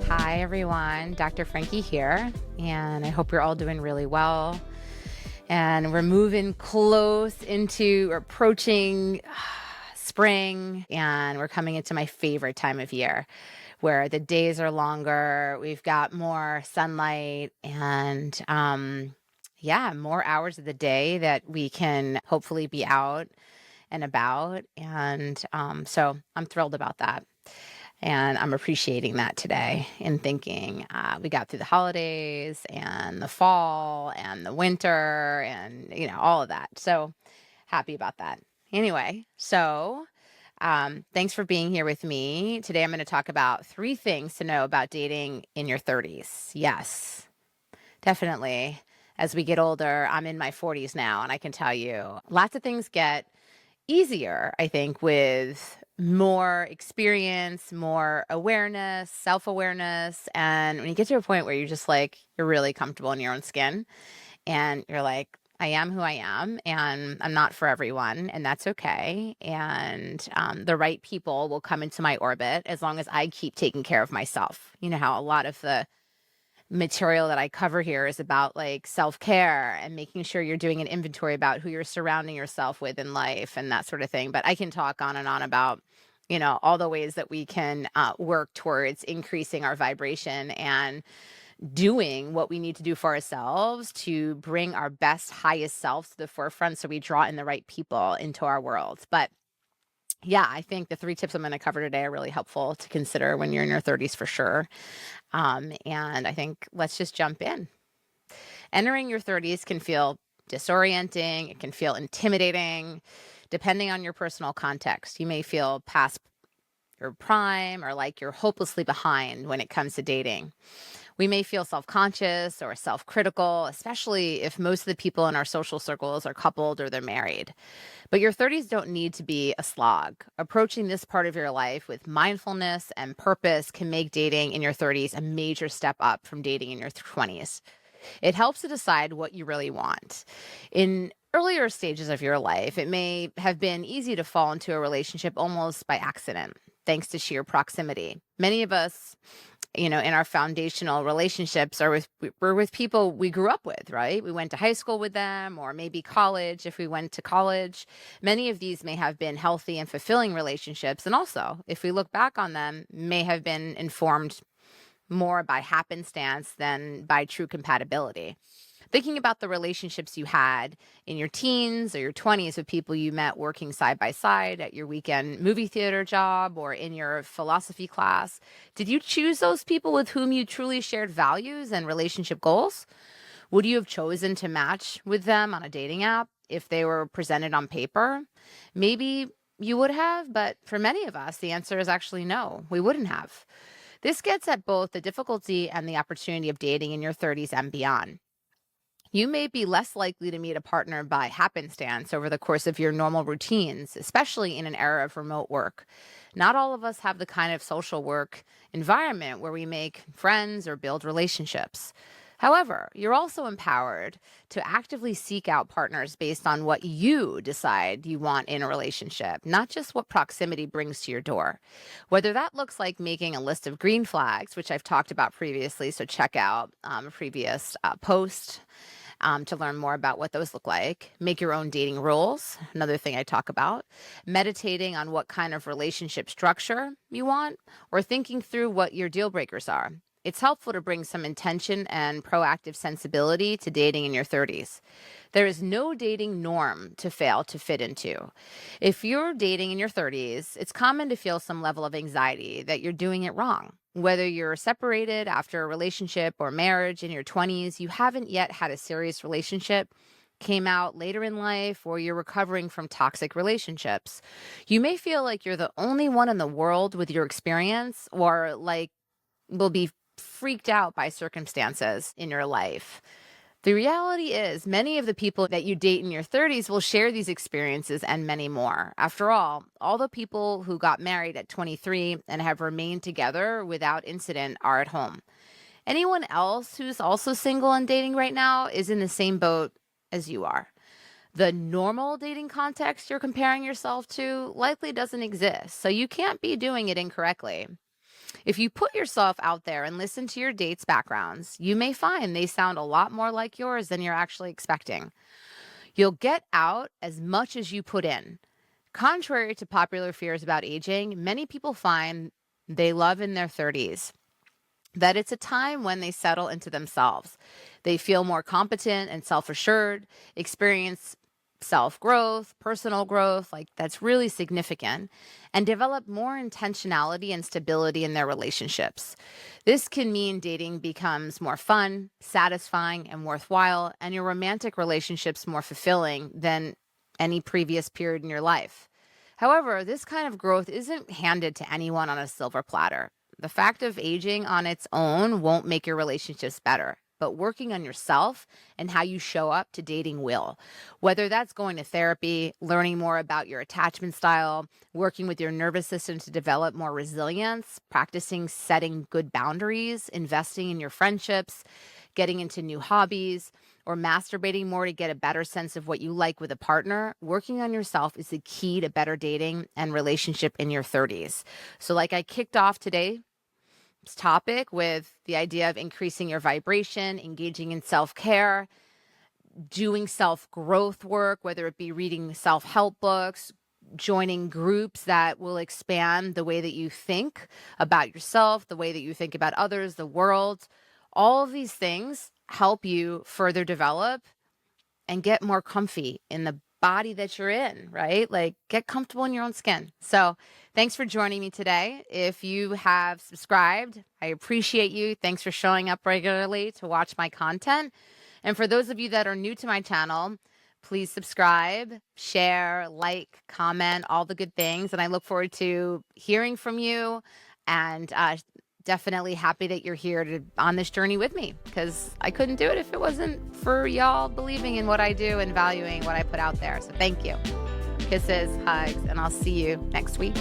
Hi, everyone. Dr. Frankie here, and I hope you're all doing really well. And we're moving close into approaching spring, and we're coming into my favorite time of year where the days are longer, we've got more sunlight, and yeah, more hours of the day that we can hopefully be out and about. And so I'm thrilled about that. And I'm appreciating that today and thinking we got through the holidays and the fall and the winter and, all of that. So happy about that. Anyway, so thanks for being here with me. Today I'm going to talk about 3 things to know about dating in your 30s. Yes, definitely. As we get older, I'm in my 40s now, and I can tell you lots of things get easier, I think, with more experience, more awareness, self-awareness. And when you get to a point where you're just like, you're really comfortable in your own skin and you're like, I am who I am, and I'm not for everyone, and that's okay. And the right people will come into my orbit as long as I keep taking care of myself. You know how a lot of the material that I cover here is about like self-care and making sure you're doing an inventory about who you're surrounding yourself with in life and that sort of thing. But I can talk on and on about, all the ways that we can work towards increasing our vibration and doing what we need to do for ourselves to bring our best, highest selves to the forefront so we draw in the right people into our world. But yeah, I think the 3 tips I'm going to cover today are really helpful to consider when you're in your 30s for sure. And I think let's just jump in. Entering your 30s can feel disorienting, it can feel intimidating, depending on your personal context. You may feel past your prime or like you're hopelessly behind when it comes to dating. We may feel self conscious or self critical, especially if most of the people in our social circles are coupled or they're married. But your 30s don't need to be a slog. Approaching this part of your life with mindfulness and purpose can make dating in your 30s a major step up from dating in your 20s. It helps to decide what you really want. In earlier stages of your life, it may have been easy to fall into a relationship almost by accident, thanks to sheer proximity. Many of us, in our foundational relationships we're with people we grew up with, right? We went to high school with them, or maybe college if we went to college. Many of these may have been healthy and fulfilling relationships, and also, if we look back on them, may have been informed more by happenstance than by true compatibility. Thinking about the relationships you had in your teens or your 20s with people you met working side by side at your weekend movie theater job or in your philosophy class, did you choose those people with whom you truly shared values and relationship goals? Would you have chosen to match with them on a dating app if they were presented on paper? Maybe you would have, but for many of us, the answer is actually no, we wouldn't have. This gets at both the difficulty and the opportunity of dating in your 30s and beyond. You may be less likely to meet a partner by happenstance over the course of your normal routines, especially in an era of remote work. Not all of us have the kind of social work environment where we make friends or build relationships. However, you're also empowered to actively seek out partners based on what you decide you want in a relationship, not just what proximity brings to your door. Whether that looks like making a list of green flags, which I've talked about previously, so check out a previous post to learn more about what those look like. Make your own dating rules, another thing I talk about. Meditating on what kind of relationship structure you want, or thinking through what your deal breakers are. It's helpful to bring some intention and proactive sensibility to dating in your 30s. There is no dating norm to fail to fit into. If you're dating in your 30s, it's common to feel some level of anxiety that you're doing it wrong. Whether you're separated after a relationship or marriage in your 20s, you haven't yet had a serious relationship, came out later in life, or you're recovering from toxic relationships. You may feel like you're the only one in the world with your experience, or like will be freaked out by circumstances in your life. The reality is, many of the people that you date in your 30s will share these experiences and many more. After all the people who got married at 23 and have remained together without incident are at home. Anyone else who's also single and dating right now is in the same boat as you are. The normal dating context you're comparing yourself to likely doesn't exist, so you can't be doing it incorrectly. If you put yourself out there and listen to your dates' backgrounds, you may find they sound a lot more like yours than you're actually expecting. You'll get out as much as you put in. Contrary to popular fears about aging, many people find they love in their 30s, that it's a time when they settle into themselves. They feel more competent and self assured, experience self growth, personal growth, like that's really significant, and develop more intentionality and stability in their relationships. This can mean dating becomes more fun, satisfying, and worthwhile, and your romantic relationships more fulfilling than any previous period in your life. However, this kind of growth isn't handed to anyone on a silver platter. The fact of aging on its own won't make your relationships better, but working on yourself and how you show up to dating will. Whether that's going to therapy, learning more about your attachment style, working with your nervous system to develop more resilience, practicing setting good boundaries, investing in your friendships, getting into new hobbies, or masturbating more to get a better sense of what you like with a partner, working on yourself is the key to better dating and relationship in your 30s. So like I kicked off today's topic with the idea of increasing your vibration, engaging in self-care, doing self-growth work, whether it be reading self-help books, joining groups that will expand the way that you think about yourself, the way that you think about others, the world. All of these things help you further develop and get more comfy in the body that you're in, right? Like get comfortable in your own skin. So thanks for joining me today. If you have subscribed, I appreciate you. Thanks for showing up regularly to watch my content. And for those of you that are new to my channel, please subscribe, share, like, comment, all the good things. And I look forward to hearing from you, and definitely happy that you're here on this journey with me, because I couldn't do it if it wasn't for y'all believing in what I do and valuing what I put out there. So thank you. Kisses, hugs, and I'll see you next week.